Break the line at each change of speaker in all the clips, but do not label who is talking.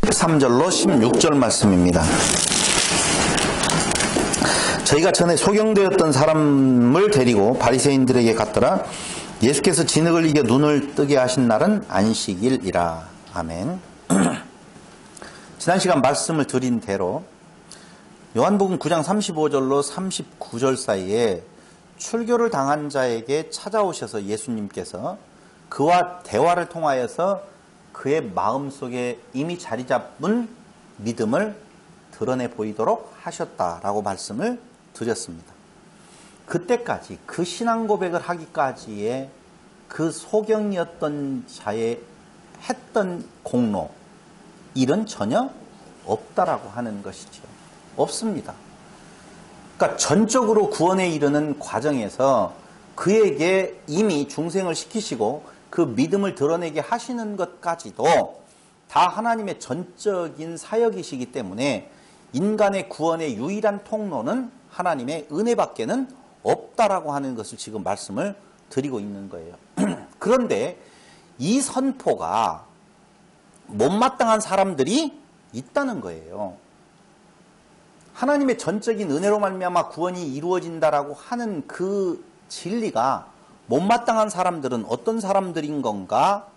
13절로 16절 말씀입니다. 저희가 전에 소경되었던 사람을 데리고 바리새인들에게 갔더라. 예수께서 진흙을 이겨 눈을 뜨게 하신 날은 안식일이라. 아멘. 지난 시간 말씀을 드린 대로 요한복음 9장 35절로 39절 사이에 출교를 당한 자에게 찾아오셔서 예수님께서 그와 대화를 통하여서 그의 마음속에 이미 자리 잡은 믿음을 드러내 보이도록 하셨다라고 말씀을 드렸습니다. 그때까지 그 신앙 고백을 하기까지의 그 소경이었던 자의 했던 공로, 일은 전혀 없다라고 하는 것이죠. 없습니다. 그러니까 전적으로 구원에 이르는 과정에서 그에게 이미 중생을 시키시고 그 믿음을 드러내게 하시는 것까지도 다 하나님의 전적인 사역이시기 때문에 인간의 구원의 유일한 통로는 하나님의 은혜밖에는 없다라고 하는 것을 지금 말씀을 드리고 있는 거예요. 그런데 이 선포가 못마땅한 사람들이 있다는 거예요. 하나님의 전적인 은혜로 말미암아 구원이 이루어진다라고 하는 그 진리가 못마땅한 사람들은 어떤 사람들인 건가?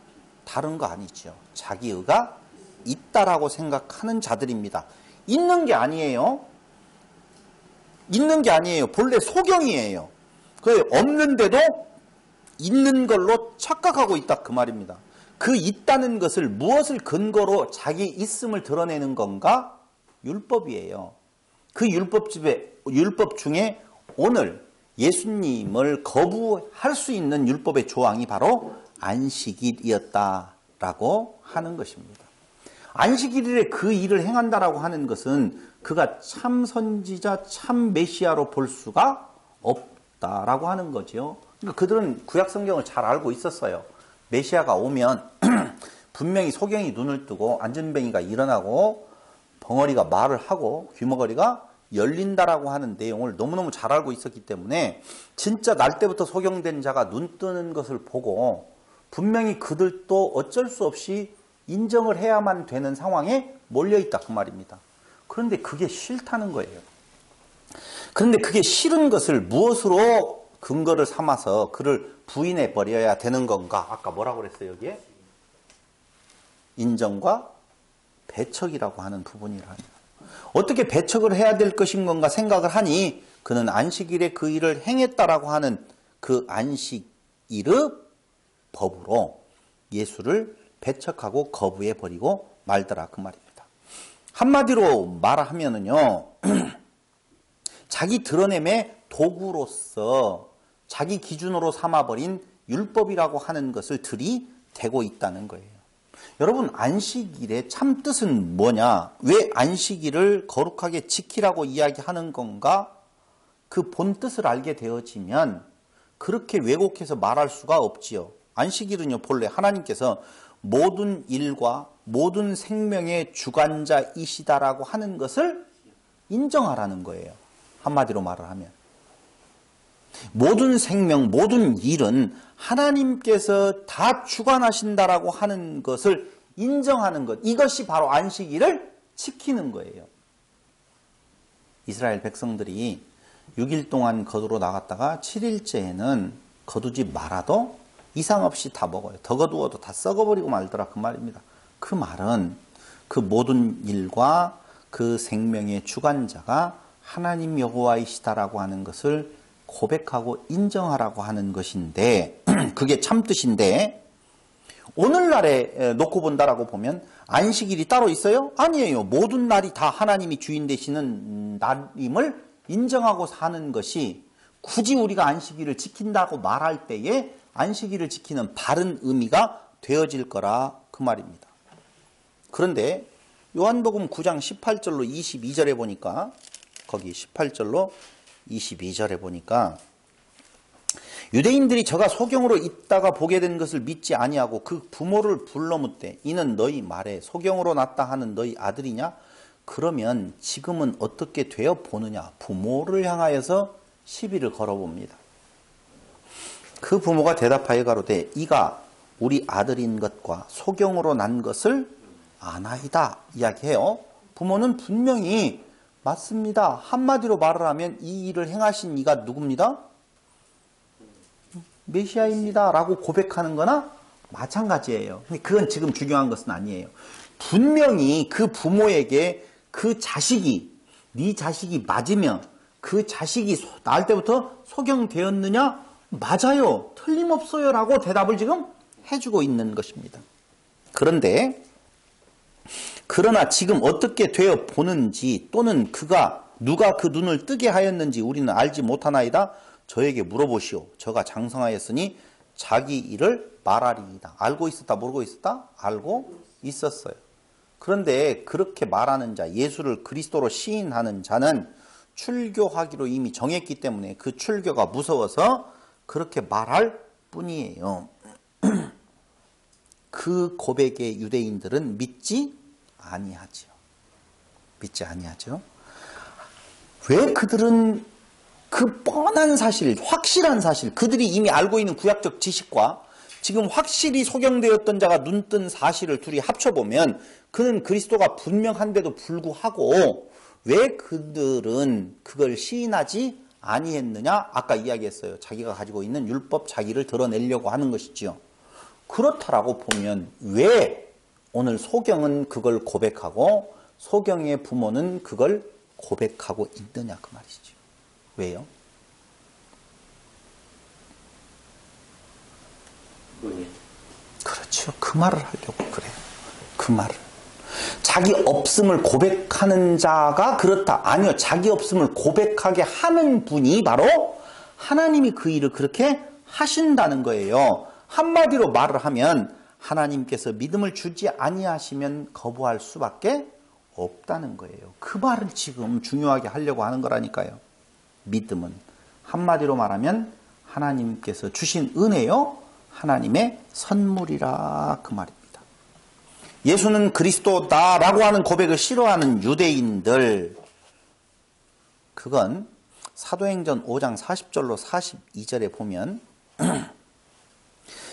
다른 거 아니죠. 자기의가 있다라고 생각하는 자들입니다. 있는 게 아니에요. 있는 게 아니에요. 본래 소경이에요. 그 없는데도 있는 걸로 착각하고 있다 그 말입니다. 그 있다는 것을 무엇을 근거로 자기 있음을 드러내는 건가? 율법이에요. 그 율법 중에 오늘 예수님을 거부할 수 있는 율법의 조항이 바로 안식일이었다라고 하는 것입니다. 안식일에 그 일을 행한다라고 하는 것은 그가 참 선지자, 참 메시아로 볼 수가 없다라고 하는 거죠. 그러니까 그들은 구약 성경을 잘 알고 있었어요. 메시아가 오면 분명히 소경이 눈을 뜨고 안전뱅이가 일어나고 벙어리가 말을 하고 귀머거리가 열린다라고 하는 내용을 너무너무 잘 알고 있었기 때문에 진짜 날 때부터 소경된 자가 눈 뜨는 것을 보고 분명히 그들도 어쩔 수 없이 인정을 해야만 되는 상황에 몰려있다 그 말입니다. 그런데 그게 싫다는 거예요. 그런데 그게 싫은 것을 무엇으로 근거를 삼아서 그를 부인해 버려야 되는 건가? 아까 뭐라고 그랬어요 여기에? 인정과 배척이라고 하는 부분이라. 어떻게 배척을 해야 될 것인 건가 생각을 하니 그는 안식일에 그 일을 행했다라고 하는 그 안식일의 법으로 예수를 배척하고 거부해 버리고 말더라 그 말입니다. 한마디로 말하면은요, 자기 드러냄의 도구로서 자기 기준으로 삼아버린 율법이라고 하는 것을 들이대고 있다는 거예요. 여러분, 안식일의 참 뜻은 뭐냐? 왜 안식일을 거룩하게 지키라고 이야기하는 건가? 그 본 뜻을 알게 되어지면 그렇게 왜곡해서 말할 수가 없지요. 안식일은요, 본래 하나님께서 모든 일과 모든 생명의 주관자이시다라고 하는 것을 인정하라는 거예요. 한마디로 말을 하면. 모든 생명, 모든 일은 하나님께서 다 주관하신다라고 하는 것을 인정하는 것. 이것이 바로 안식일을 지키는 거예요. 이스라엘 백성들이 6일 동안 거두러 나갔다가 7일째에는 거두지 말아도 이상 없이 다 먹어요. 더 거두어도 다 썩어버리고 말더라 그 말입니다. 그 말은 그 모든 일과 그 생명의 주관자가 하나님 여호와이시다라고 하는 것을 고백하고 인정하라고 하는 것인데 그게 참 뜻인데 오늘날에 놓고 본다라고 보면 안식일이 따로 있어요? 아니에요. 모든 날이 다 하나님이 주인 되시는 날임을 인정하고 사는 것이 굳이 우리가 안식일을 지킨다고 말할 때에 안식일을 지키는 바른 의미가 되어질 거라 그 말입니다. 그런데 요한복음 9장 18절로 22절에 보니까 거기 18절로 22절에 보니까 유대인들이 저가 소경으로 있다가 보게 된 것을 믿지 아니하고 그 부모를 불러 묻되 이는 너희 말에 소경으로 났다 하는 너희 아들이냐? 그러면 지금은 어떻게 되어 보느냐? 부모를 향하여서 시비를 걸어봅니다. 그 부모가 대답하여 가로되 이가 우리 아들인 것과 소경으로 난 것을 아나이다 이야기해요. 부모는 분명히 맞습니다. 한마디로 말을 하면 이 일을 행하신 이가 누굽니다? 메시아입니다 라고 고백하는 거나 마찬가지예요. 근데 그건 지금 중요한 것은 아니에요. 분명히 그 부모에게 그 자식이 네 자식이 맞으면 그 자식이 낳을 때부터 소경되었느냐? 맞아요. 틀림없어요 라고 대답을 지금 해주고 있는 것입니다. 그러나 지금 어떻게 되어 보는지 또는 누가 그 눈을 뜨게 하였는지 우리는 알지 못하나이다. 저에게 물어보시오. 저가 장성하였으니 자기 일을 말하리이다. 알고 있었다 모르고 있었다? 알고 있었어요. 그런데 그렇게 말하는 자, 예수를 그리스도로 시인하는 자는 출교하기로 이미 정했기 때문에 그 출교가 무서워서 그렇게 말할 뿐이에요. 그 고백에 유대인들은 믿지 아니하죠. 왜 그들은 그 뻔한 사실, 확실한 사실, 그들이 이미 알고 있는 구약적 지식과 지금 확실히 소경되었던 자가 눈뜬 사실을 둘이 합쳐보면 그는 그리스도가 분명한데도 불구하고 왜 그들은 그걸 시인하지 아니했느냐? 아까 이야기했어요. 자기가 가지고 있는 율법 자기를 드러내려고 하는 것이지요. 그렇다라고 보면 왜 오늘 소경은 그걸 고백하고 소경의 부모는 그걸 고백하고 있느냐 그 말이죠. 왜요? 그렇죠. 그 말을 하려고 그래요. 그 말을. 자기 없음을 고백하는 자가 그렇다. 아니요. 자기 없음을 고백하게 하는 분이 바로 하나님이 그 일을 그렇게 하신다는 거예요. 한마디로 말을 하면 하나님께서 믿음을 주지 아니하시면 거부할 수밖에 없다는 거예요. 그 말을 지금 중요하게 하려고 하는 거라니까요. 믿음은 한마디로 말하면 하나님께서 주신 은혜요. 하나님의 선물이라 그 말입니다. 예수는 그리스도다라고 하는 고백을 싫어하는 유대인들, 그건 사도행전 5장 40절로 42절에 보면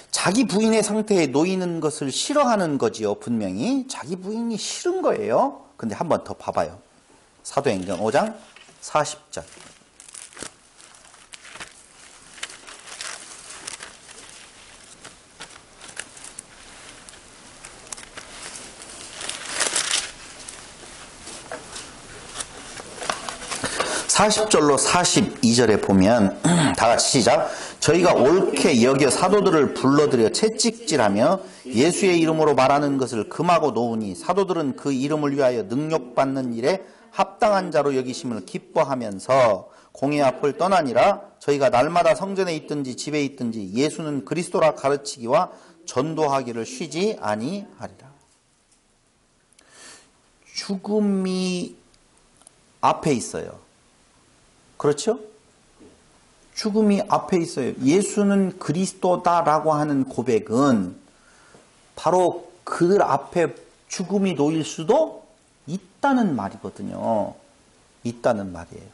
자기 부인의 상태에 놓이는 것을 싫어하는 거지요. 분명히 자기 부인이 싫은 거예요. 근데 한 번 더 봐봐요. 사도행전 5장 40절. (40절로) 42절에 보면 다 같이 시작. 저희가 옳게 여겨 사도들을 불러들여 채찍질하며 예수의 이름으로 말하는 것을 금하고 놓으니 사도들은 그 이름을 위하여 능력받는 일에 합당한 자로 여기심을 기뻐하면서 공회 앞을 떠나니라. 저희가 날마다 성전에 있든지 집에 있든지 예수는 그리스도라 가르치기와 전도하기를 쉬지 아니하리라. 죽음이 앞에 있어요. 그렇죠? 죽음이 앞에 있어요. 예수는 그리스도다라고 하는 고백은 바로 그들 앞에 죽음이 놓일 수도 있다는 말이거든요. 있다는 말이에요.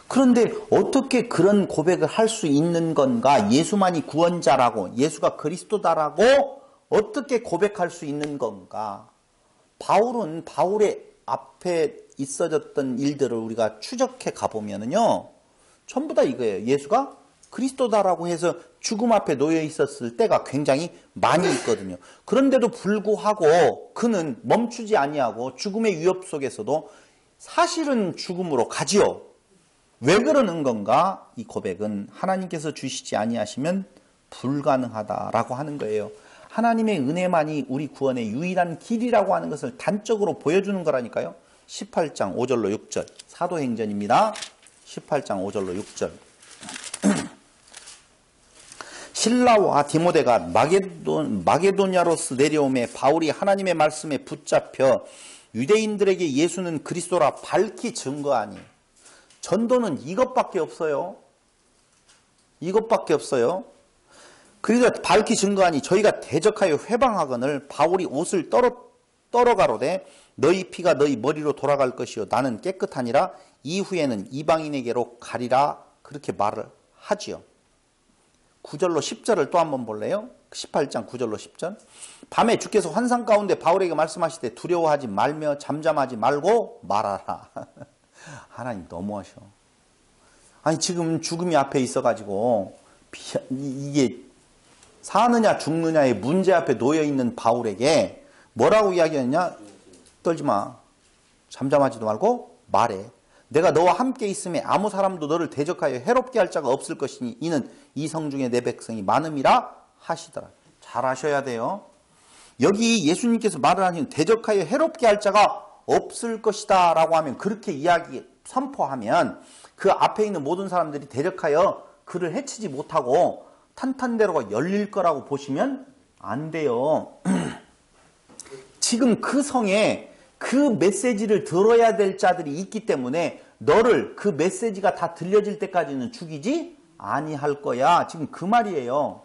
그런데 어떻게 그런 고백을 할 수 있는 건가? 예수만이 구원자라고, 예수가 그리스도다라고 어떻게 고백할 수 있는 건가? 바울은 바울의 앞에 있어졌던 일들을 우리가 추적해 가보면요. 전부 다 이거예요. 예수가 그리스도다라고 해서 죽음 앞에 놓여 있었을 때가 굉장히 많이 있거든요. 그런데도 불구하고 그는 멈추지 아니하고 죽음의 위협 속에서도 사실은 죽음으로 가지요. 왜 그러는 건가? 이 고백은 하나님께서 주시지 아니하시면 불가능하다라고 하는 거예요. 하나님의 은혜만이 우리 구원의 유일한 길이라고 하는 것을 단적으로 보여주는 거라니까요. 18장 5절로 6절 사도행전입니다. 18장 5절로 6절 실라와 디모데가 마게도냐로스 내려오매 바울이 하나님의 말씀에 붙잡혀 유대인들에게 예수는 그리스도라 밝히 증거하니. 전도는 이것밖에 없어요. 이것밖에 없어요. 그리고 밝히 증거하니 저희가 대적하여 회방하거늘 바울이 옷을 떨어가로되 너희 피가 너희 머리로 돌아갈 것이요 나는 깨끗하니라. 이후에는 이방인에게로 가리라. 그렇게 말을 하지요. 9절로 10절을 또 한번 볼래요? 18장 9절로 10절. 밤에 주께서 환상 가운데 바울에게 말씀하시되 두려워하지 말며 잠잠하지 말고 말하라. 하나님 너무하셔. 아니 지금 죽음이 앞에 있어가지고 이게 사느냐 죽느냐의 문제 앞에 놓여있는 바울에게 뭐라고 이야기했냐? 떨지 마. 잠잠하지도 말고 말해. 내가 너와 함께 있음에 아무 사람도 너를 대적하여 해롭게 할 자가 없을 것이니 이는 이 성 중에 내 백성이 많음이라 하시더라. 잘 아셔야 돼요. 여기 예수님께서 말을 하시는 대적하여 해롭게 할 자가 없을 것이다 라고 하면 그렇게 이야기 선포하면 그 앞에 있는 모든 사람들이 대적하여 그를 해치지 못하고 탄탄대로가 열릴 거라고 보시면 안 돼요. 지금 그 성에 그 메시지를 들어야 될 자들이 있기 때문에 너를 그 메시지가 다 들려질 때까지는 죽이지 아니할 거야. 지금 그 말이에요.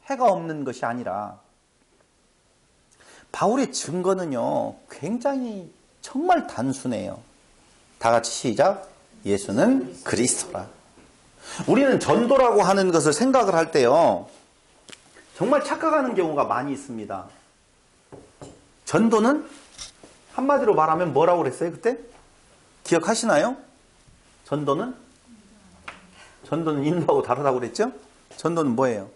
해가 없는 것이 아니라. 바울의 증거는요, 굉장히 정말 단순해요. 다 같이 시작. 예수는 그리스도라. 우리는 전도라고 하는 것을 생각을 할 때요, 정말 착각하는 경우가 많이 있습니다. 전도는 한마디로 말하면 뭐라고 그랬어요, 그때? 기억하시나요? 전도는 인도하고 다르다고 그랬죠? 전도는 뭐예요?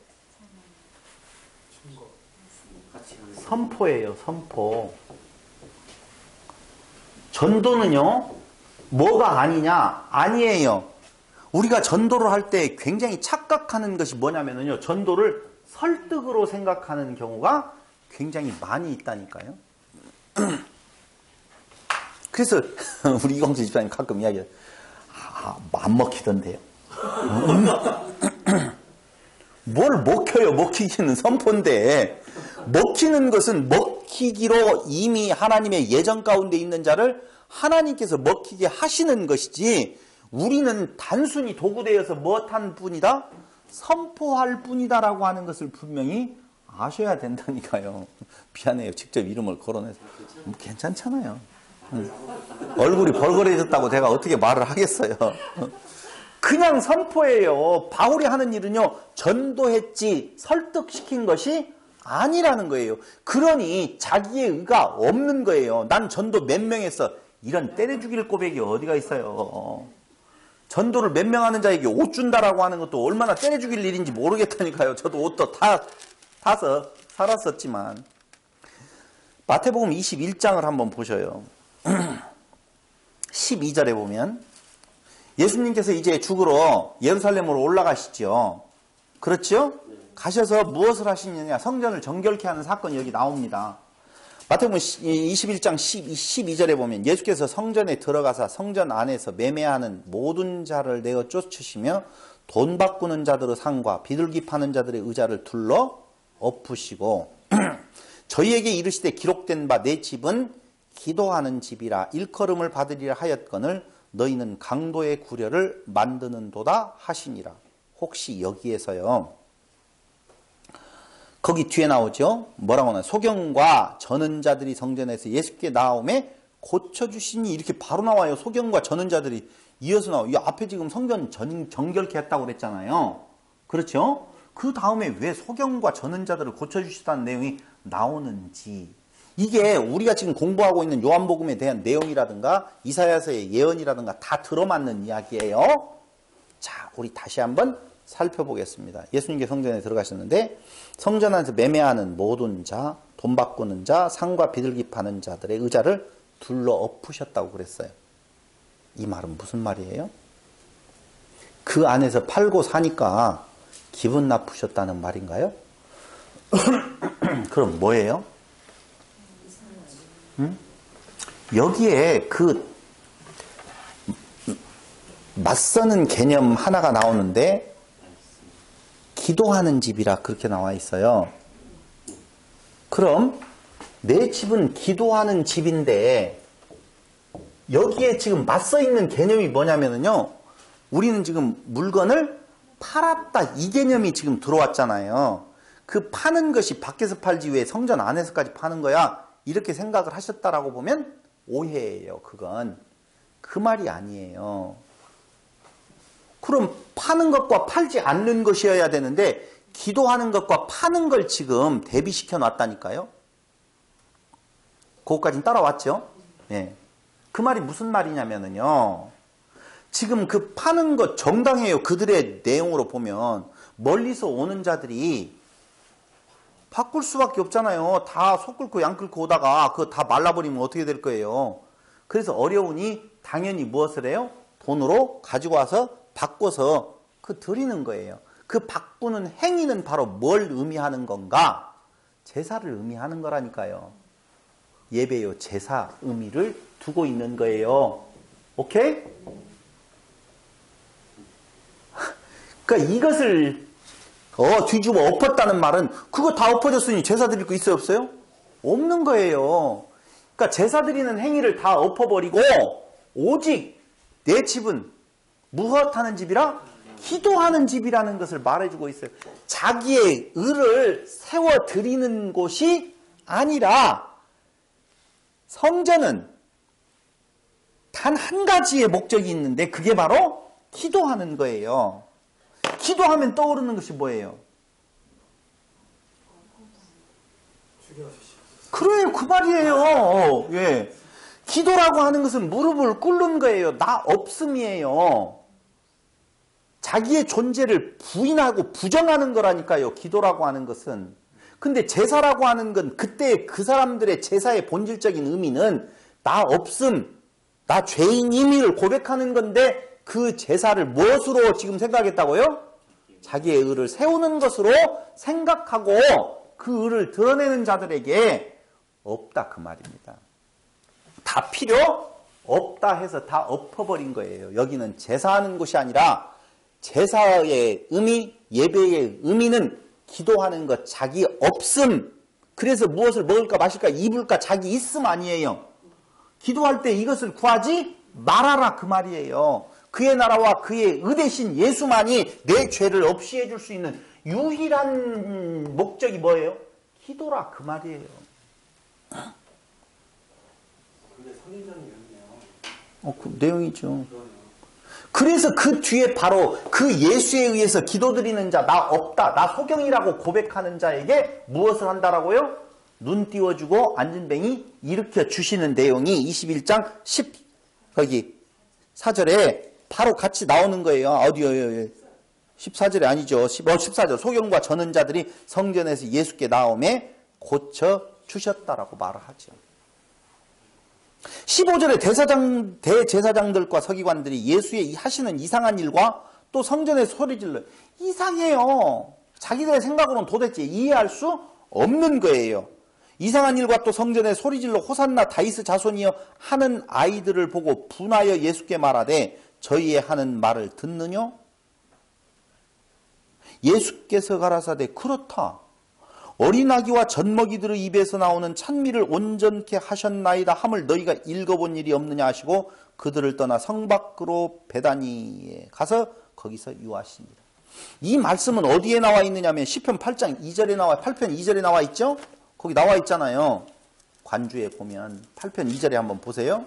선포예요, 선포. 전도는요, 뭐가 아니냐? 아니에요. 우리가 전도를 할 때 굉장히 착각하는 것이 뭐냐면요, 전도를 설득으로 생각하는 경우가 굉장히 많이 있다니까요. 그래서 우리 이광수 집사님 가끔 이야기해요. 안 먹히던데요. 뭘 먹혀요? 먹히기는 선포인데, 먹히는 것은 먹히기로 이미 하나님의 예정 가운데 있는 자를 하나님께서 먹히게 하시는 것이지, 우리는 단순히 도구되어서 무엇한 뿐이다? 선포할 뿐이다라고 하는 것을 분명히 아셔야 된다니까요. 미안해요. 직접 이름을 거론해서. 괜찮잖아요. 얼굴이 벌거레졌다고 제가 어떻게 말을 하겠어요. 그냥 선포예요. 바울이 하는 일은요, 전도했지 설득시킨 것이 아니라는 거예요. 그러니 자기의 의가 없는 거예요. 난 전도 몇 명 했어. 이런 때려 죽일 고백이 어디가 있어요. 전도를 몇 명 하는 자에게 옷 준다라고 하는 것도 얼마나 때려 죽일 일인지 모르겠다니까요. 저도 옷도 타서 살았었지만. 마태복음 21장을 한번 보셔요. 12절에 보면 예수님께서 이제 죽으러 예루살렘으로 올라가시죠. 그렇죠? 가셔서 무엇을 하시느냐? 성전을 정결케 하는 사건이 여기 나옵니다. 마태복음 21장 12절에 보면 예수께서 성전에 들어가사 성전 안에서 매매하는 모든 자를 내어 쫓으시며 돈 바꾸는 자들의 상과 비둘기 파는 자들의 의자를 둘러 엎으시고 저희에게 이르시되 기록된 바 내 집은 기도하는 집이라 일컬음을 받으리라 하였거늘 너희는 강도의 구려를 만드는도다 하시니라. 혹시 여기에서요, 거기 뒤에 나오죠. 뭐라고 하나? 소경과 전은자들이 성전에서 예수께 나오매 고쳐주시니 이렇게 바로 나와요. 소경과 전은자들이 이어서 나와요. 이 앞에 지금 성전 정결케 했다고 그랬잖아요. 그렇죠? 그 다음에 왜 소경과 전은자들을 고쳐주시다는 내용이 나오는지, 이게 우리가 지금 공부하고 있는 요한복음에 대한 내용이라든가 이사야서의 예언이라든가 다 들어맞는 이야기예요. 자, 우리 다시 한번 살펴보겠습니다. 예수님께 성전에 들어가셨는데 성전 안에서 매매하는 모든 자, 돈 바꾸는 자, 상과 비둘기 파는 자들의 의자를 둘러 엎으셨다고 그랬어요. 이 말은 무슨 말이에요? 그 안에서 팔고 사니까 기분 나쁘셨다는 말인가요? 그럼 뭐예요? 여기에 그 맞서는 개념 하나가 나오는데 기도하는 집이라 그렇게 나와 있어요. 그럼 내 집은 기도하는 집인데 여기에 지금 맞서 있는 개념이 뭐냐면요, 우리는 지금 물건을 팔았다 이 개념이 지금 들어왔잖아요. 그 파는 것이 밖에서 팔지 왜 성전 안에서까지 파는 거야? 이렇게 생각을 하셨다라고 보면 오해예요. 그건 그 말이 아니에요. 그럼 파는 것과 팔지 않는 것이어야 되는데 기도하는 것과 파는 걸 지금 대비시켜 놨다니까요. 그것까지는 따라왔죠? 예. 그 말이 무슨 말이냐면요. 지금 그 파는 것 정당해요. 그들의 내용으로 보면 멀리서 오는 자들이 바꿀 수밖에 없잖아요. 다 소 끓고 양 끓고 오다가 그거 다 말라버리면 어떻게 될 거예요. 그래서 어려우니 당연히 무엇을 해요? 돈으로 가지고 와서 바꿔서 그 드리는 거예요. 그 바꾸는 행위는 바로 뭘 의미하는 건가? 제사를 의미하는 거라니까요. 예배요, 제사 의미를 두고 있는 거예요. 오케이? 그러니까 이것을 뒤집어 엎었다는 말은 그거 다 엎어졌으니 제사 드릴 거 있어요, 없어요? 없는 거예요. 그러니까 제사 드리는 행위를 다 엎어버리고 오직 내 집은 무엇하는 집이라? 기도하는 집이라는 것을 말해주고 있어요. 자기의 의를 세워 드리는 곳이 아니라 성전은 단 한 가지의 목적이 있는데 그게 바로 기도하는 거예요. 기도하면 떠오르는 것이 뭐예요? 그래요, 그 말이에요. 예. 기도라고 하는 것은 무릎을 꿇는 거예요. 나 없음이에요. 자기의 존재를 부인하고 부정하는 거라니까요. 기도라고 하는 것은. 근데 제사라고 하는 건 그때 그 사람들의 제사의 본질적인 의미는 나 없음, 나 죄인임을 고백하는 건데 그 제사를 무엇으로 지금 생각했다고요? 자기의 의를 세우는 것으로 생각하고 그 의를 드러내는 자들에게 없다 그 말입니다. 다 필요 없다 해서 다 엎어버린 거예요. 여기는 제사하는 곳이 아니라 제사의 의미, 예배의 의미는 기도하는 것, 자기 없음. 그래서 무엇을 먹을까 마실까 입을까 자기 있음 아니에요. 기도할 때 이것을 구하지 말아라 그 말이에요. 그의 나라와 그의 의 대신 예수만이 내 죄를 없이 해줄 수 있는 유일한 목적이 뭐예요? 기도라 그 말이에요.
근데 선인장이 있네요.
그 내용이죠. 그래서 그 뒤에 바로 그 예수에 의해서 기도드리는 자, 나 없다, 나 소경이라고 고백하는 자에게 무엇을 한다라고요? 눈 띄워주고 앉은 뱅이 일으켜 주시는 내용이 21장 14절에 바로 같이 나오는 거예요. 어디요? 14절이 아니죠. 14절. 소경과 저는 자들이 성전에서 예수께 나오매 고쳐 주셨다라고 말을 하죠. 15절에 대제사장들과 서기관들이 예수의 하시는 이상한 일과 또 성전에 소리질러 이상해요. 자기들의 생각으로는 도대체 이해할 수 없는 거예요. 이상한 일과 또 성전에 소리질러 호산나 다윗의 자손이여 하는 아이들을 보고 분하여 예수께 말하되 저희의 하는 말을 듣느냐? 예수께서 가라사대 그렇다. 어린아기와 젖먹이들의 입에서 나오는 찬미를 온전케 하셨나이다 함을 너희가 읽어본 일이 없느냐 하시고 그들을 떠나 성 밖으로 베다니에 가서 거기서 유하시니라. 이 말씀은 어디에 나와 있느냐면 시편 8장 2절에 나와 8편 2절에 나와 있죠? 거기 나와 있잖아요. 관주에 보면 8편 2절에 한번 보세요.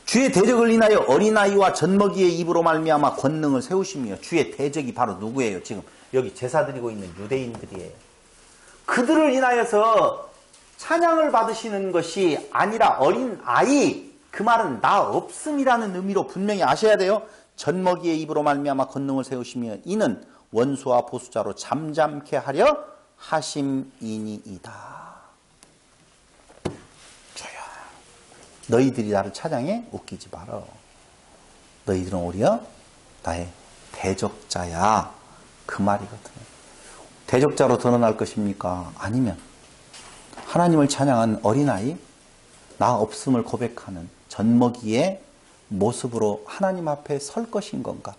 주의 대적을 인하여 어린아이와 젖먹이의 입으로 말미암아 권능을 세우시며 주의 대적이 바로 누구예요? 지금 여기 제사 드리고 있는 유대인들이에요. 그들을 인하여서 찬양을 받으시는 것이 아니라 어린아이, 그 말은 나 없음이라는 의미로 분명히 아셔야 돼요. 젖먹이의 입으로 말미암아 권능을 세우시며 이는 원수와 보수자로 잠잠케 하려 하심이니이다. 너희들이 나를 찬양해? 웃기지 마라. 너희들은 오히려 나의 대적자야. 그 말이거든요. 대적자로 드러날 것입니까? 아니면 하나님을 찬양한 어린아이, 나 없음을 고백하는 젖먹이의 모습으로 하나님 앞에 설 것인 건가?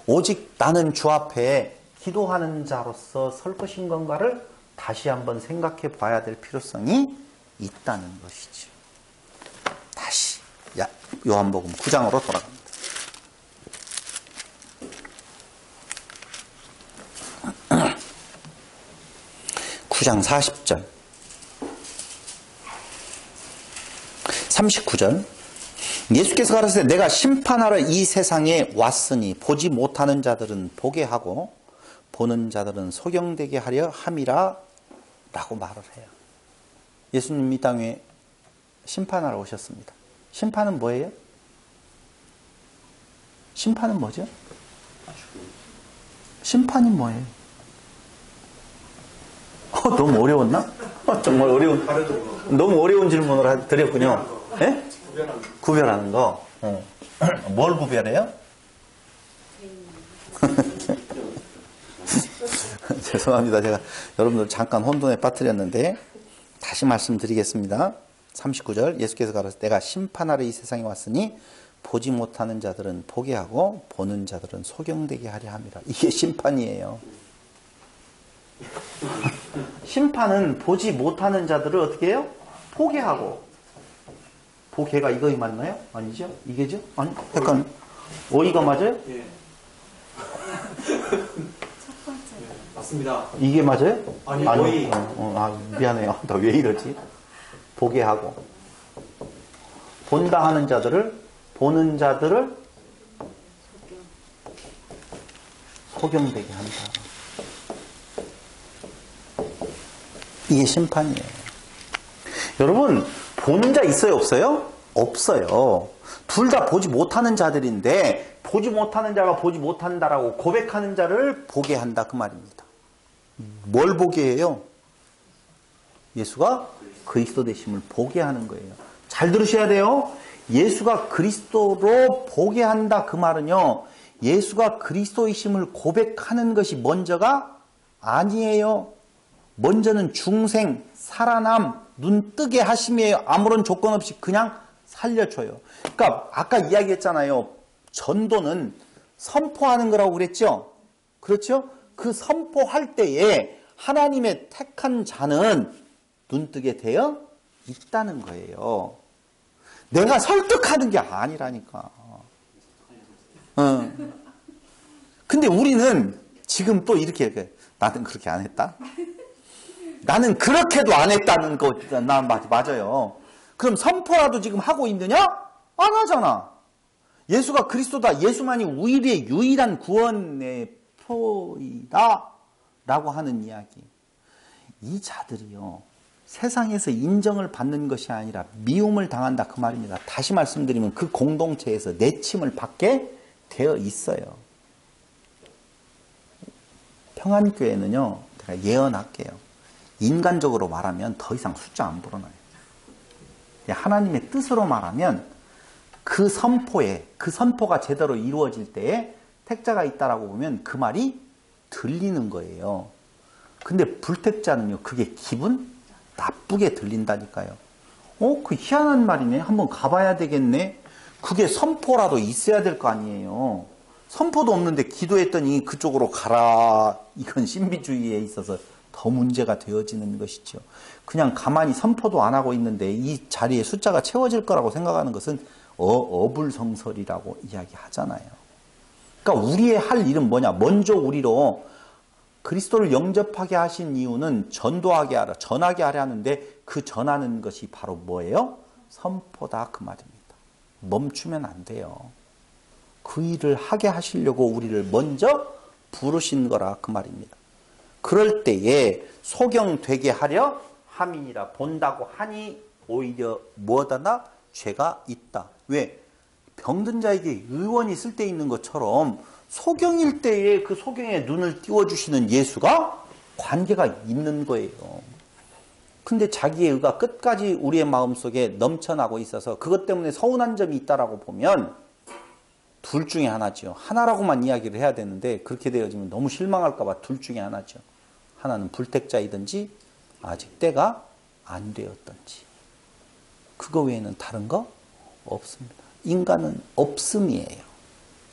오직 나는 주 앞에 기도하는 자로서 설 것인 건가를 다시 한번 생각해 봐야 될 필요성이 있다는 것이죠. 다시 요한복음 9장으로 돌아갑니다. (9장) 40절 39절 예수께서 가라사대 내가 심판하러 이 세상에 왔으니 보지 못하는 자들은 보게 하고 보는 자들은 소경되게 하려 함이라 라고 말을 해요. 예수님 이 땅에 심판하러 오셨습니다. 심판은 뭐예요? 심판은 뭐죠? 심판이 뭐예요? 너무 어려웠나? 정말 어려운, 너무 어려운 질문을 드렸군요. 예? 구별하는 거. 뭘 구별해요? 죄송합니다. 제가 여러분들 잠깐 혼돈에 빠뜨렸는데 다시 말씀드리겠습니다. 39절 예수께서 가라사대 내가 심판하러 이 세상에 왔으니 보지 못하는 자들은 보게 하고 보는 자들은 소경되게 하려 함이라. 이게 심판이에요. 심판은 보지 못하는 자들을 어떻게 해요? 보게 하고. 보게가 이거 맞나요? 아니죠? 이게죠? 아니, 약간 어이가 맞아요?
예. 맞습니다.
이게 맞아요?
아니, 어이.
미안해요. 나 왜 이러지? 보게 하고. 본다 하는 자들을, 보는 자들을 소경되게 한다. 이게 심판이에요. 여러분, 보는 자 있어요? 없어요? 없어요. 둘 다 보지 못하는 자들인데 보지 못하는 자가 보지 못한다라고 고백하는 자를 보게 한다 그 말입니다. 뭘 보게 해요? 예수가 그리스도 되심을 보게 하는 거예요. 잘 들으셔야 돼요. 예수가 그리스도로 보게 한다 그 말은요. 예수가 그리스도이심을 고백하는 것이 먼저가 아니에요. 먼저는 중생, 살아남, 눈 뜨게 하심이에요. 아무런 조건 없이 그냥 살려줘요. 그러니까 아까 이야기했잖아요. 전도는 선포하는 거라고 그랬죠. 그렇죠? 그 선포할 때에 하나님의 택한 자는 눈 뜨게 되어 있다는 거예요. 내가 설득하는 게 아니라니까. 근데 우리는 지금 또 이렇게 나는 그렇게 안 했다. 나는 그렇게도 안 했다는 거, 맞아요. 그럼 선포라도 지금 하고 있느냐? 안 하잖아. 예수가 그리스도다. 예수만이 우리의 유일한 구원의 표이다. 라고 하는 이야기. 이 자들이요. 세상에서 인정을 받는 것이 아니라 미움을 당한다. 그 말입니다. 다시 말씀드리면 그 공동체에서 내침을 받게 되어 있어요. 평안교회는요. 제가 예언할게요. 인간적으로 말하면 더 이상 숫자 안 불어나요. 하나님의 뜻으로 말하면 그 선포가 제대로 이루어질 때에 택자가 있다라고 보면 그 말이 들리는 거예요. 근데 불택자는요, 그게 기분 나쁘게 들린다니까요. 그 희한한 말이네. 한번 가봐야 되겠네. 그게 선포라도 있어야 될 거 아니에요. 선포도 없는데 기도했더니 그쪽으로 가라. 이건 신비주의에 있어서 더 문제가 되어지는 것이죠. 그냥 가만히 선포도 안 하고 있는데 이 자리에 숫자가 채워질 거라고 생각하는 것은 어불성설이라고 이야기하잖아요. 그러니까 우리의 할 일은 뭐냐? 먼저 우리로 그리스도를 영접하게 하신 이유는 전도하게 하라, 전하게 하려 하는데 그 전하는 것이 바로 뭐예요? 선포다 그 말입니다. 멈추면 안 돼요. 그 일을 하게 하시려고 우리를 먼저 부르신 거라 그 말입니다. 그럴 때에 소경되게 하려 함이니라. 본다고 하니 오히려 무엇하나 죄가 있다. 왜? 병든 자에게 의원이 쓸 때 있는 것처럼 소경일 때에 그 소경에 눈을 띄워주시는 예수가 관계가 있는 거예요. 근데 자기의 의가 끝까지 우리의 마음속에 넘쳐나고 있어서 그것 때문에 서운한 점이 있다라고 보면 둘 중에 하나죠. 하나라고만 이야기를 해야 되는데 그렇게 되어지면 너무 실망할까 봐 둘 중에 하나죠. 하나는 불택자이든지 아직 때가 안 되었든지. 그거 외에는 다른 거 없습니다. 인간은 없음이에요.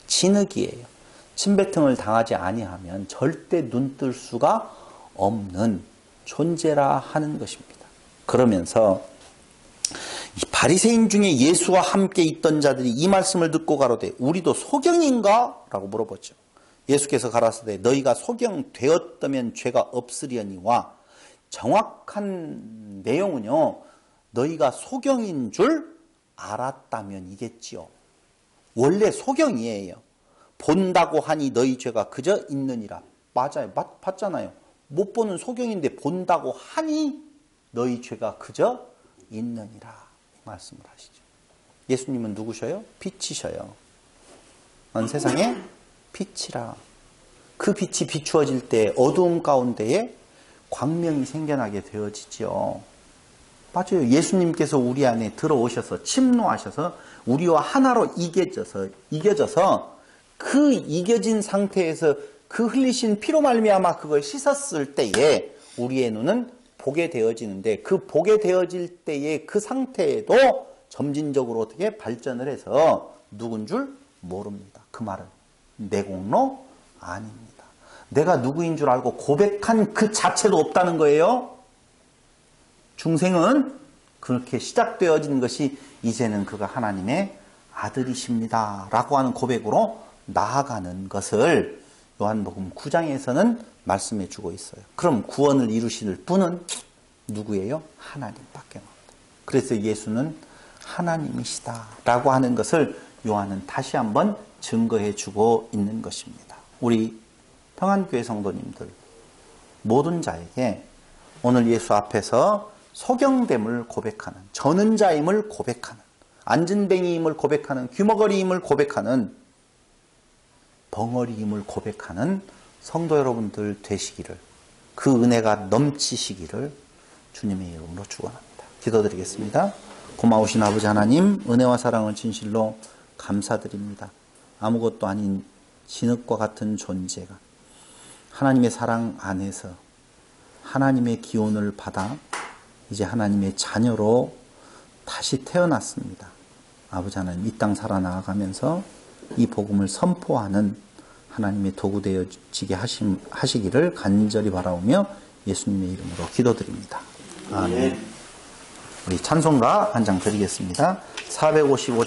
진흙이에요. 침뱉음을 당하지 아니하면 절대 눈뜰 수가 없는 존재라 하는 것입니다. 그러면서 이 바리새인 중에 예수와 함께 있던 자들이 이 말씀을 듣고 가로되 우리도 소경인가? 라고 물어보죠. 예수께서 가라사대 너희가 소경되었다면 죄가 없으려니와 정확한 내용은요. 너희가 소경인 줄 알았다면이겠지요. 원래 소경이에요. 본다고 하니 너희 죄가 그저 있느니라. 맞아요. 봤잖아요. 못 보는 소경인데 본다고 하니 너희 죄가 그저 있느니라. 이 말씀을 하시죠. 예수님은 누구셔요? 빛이셔요. 넌 세상에 빛이라. 그 빛이 비추어질 때 어두움 가운데에 광명이 생겨나게 되어지지요. 맞아요. 예수님께서 우리 안에 들어오셔서 침노하셔서 우리와 하나로 이겨져서 그 이겨진 상태에서 그 흘리신 피로 말미암아 그걸 씻었을 때에 우리의 눈은 보게 되어지는데 그 보게 되어질 때의 그 상태에도 점진적으로 어떻게 발전을 해서 누군 줄 모릅니다. 그 말은 내 공로 아닙니다. 내가 누구인 줄 알고 고백한 그 자체도 없다는 거예요. 중생은 그렇게 시작되어진 것이 이제는 그가 하나님의 아들이십니다 라고 하는 고백으로 나아가는 것을 요한복음 9장에서는 말씀해 주고 있어요. 그럼 구원을 이루실 분은 누구예요? 하나님밖에 없다. 그래서 예수는 하나님이시다 라고 하는 것을 요한은 다시 한번 증거해 주고 있는 것입니다. 우리 평안교회 성도님들 모든 자에게 오늘 예수 앞에서 소경됨을 고백하는, 저는 자임을 고백하는, 안진뱅이임을 고백하는, 귀머거리임을 고백하는, 벙어리임을 고백하는 성도 여러분들 되시기를, 그 은혜가 넘치시기를 주님의 이름으로 축원합니다. 기도드리겠습니다. 고마우신 아버지 하나님, 은혜와 사랑을 진실로 감사드립니다. 아무것도 아닌 진흙과 같은 존재가 하나님의 사랑 안에서 하나님의 기원을 받아 이제 하나님의 자녀로 다시 태어났습니다. 아버지 하나님, 이 땅 살아나가면서 이 복음을 선포하는 하나님의 도구 되어지게 하시기를 간절히 바라오며 예수님의 이름으로 기도드립니다. 아멘. 우리 찬송가 한 장 드리겠습니다. 455장